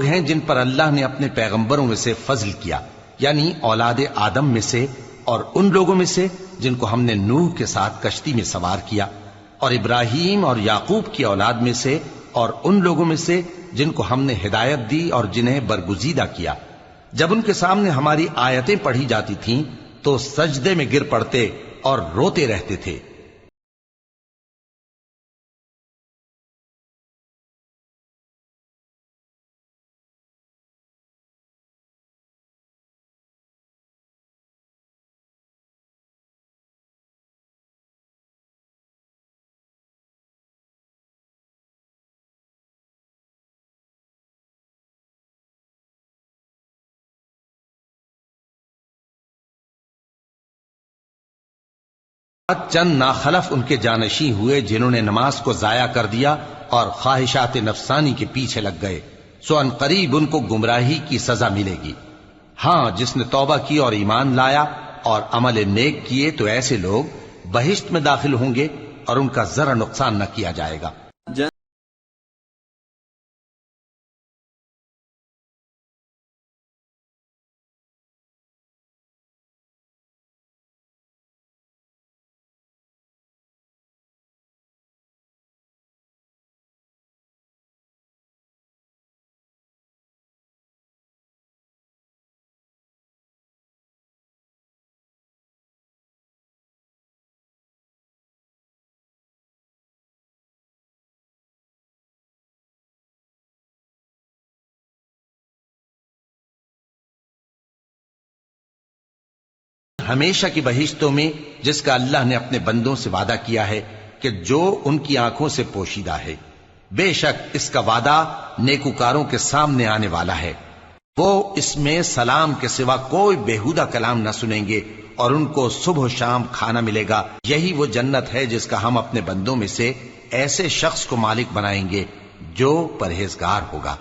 ہیں جن پر اللہ نے اپنے پیغمبروں میں سے فضل کیا، یعنی اولاد آدم میں سے، اور ان لوگوں میں سے جن کو ہم نے نوح کے ساتھ کشتی میں سوار کیا، اور ابراہیم اور یعقوب کی اولاد میں سے، اور ان لوگوں میں سے جن کو ہم نے ہدایت دی اور جنہیں برگزیدہ کیا۔ جب ان کے سامنے ہماری آیتیں پڑھی جاتی تھیں تو سجدے میں گر پڑتے اور روتے رہتے تھے۔ چند ناخلف ان کے جانشین ہوئے جنہوں نے نماز کو ضائع کر دیا اور خواہشات نفسانی کے پیچھے لگ گئے، سو ان قریب ان کو گمراہی کی سزا ملے گی۔ ہاں، جس نے توبہ کی اور ایمان لایا اور عمل نیک کیے تو ایسے لوگ بہشت میں داخل ہوں گے اور ان کا ذرا نقصان نہ کیا جائے گا۔ ہمیشہ کی بہشتوں میں جس کا اللہ نے اپنے بندوں سے وعدہ کیا ہے کہ جو ان کی آنکھوں سے پوشیدہ ہے، بے شک اس کا وعدہ نیکوکاروں کے سامنے آنے والا ہے۔ وہ اس میں سلام کے سوا کوئی بیہودہ کلام نہ سنیں گے اور ان کو صبح و شام کھانا ملے گا۔ یہی وہ جنت ہے جس کا ہم اپنے بندوں میں سے ایسے شخص کو مالک بنائیں گے جو پرہیزگار ہوگا۔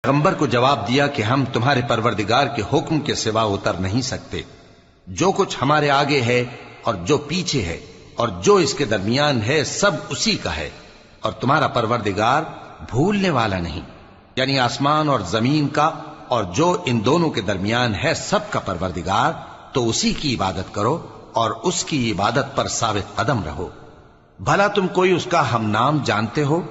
پیغمبر کو جواب دیا کہ ہم تمہارے پروردگار کے حکم کے سوا اتر نہیں سکتے۔ جو کچھ ہمارے آگے ہے اور جو پیچھے ہے اور جو اس کے درمیان ہے سب اسی کا ہے، اور تمہارا پروردگار بھولنے والا نہیں، یعنی آسمان اور زمین کا اور جو ان دونوں کے درمیان ہے سب کا پروردگار، تو اسی کی عبادت کرو اور اس کی عبادت پر ثابت قدم رہو۔ بھلا تم کوئی اس کا ہم نام جانتے ہو؟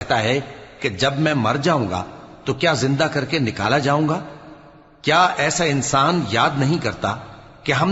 ہے کہ جب میں مر جاؤں گا تو کیا زندہ کر کے نکالا جاؤں گا؟ کیا ایسا انسان یاد نہیں کرتا کہ ہم نے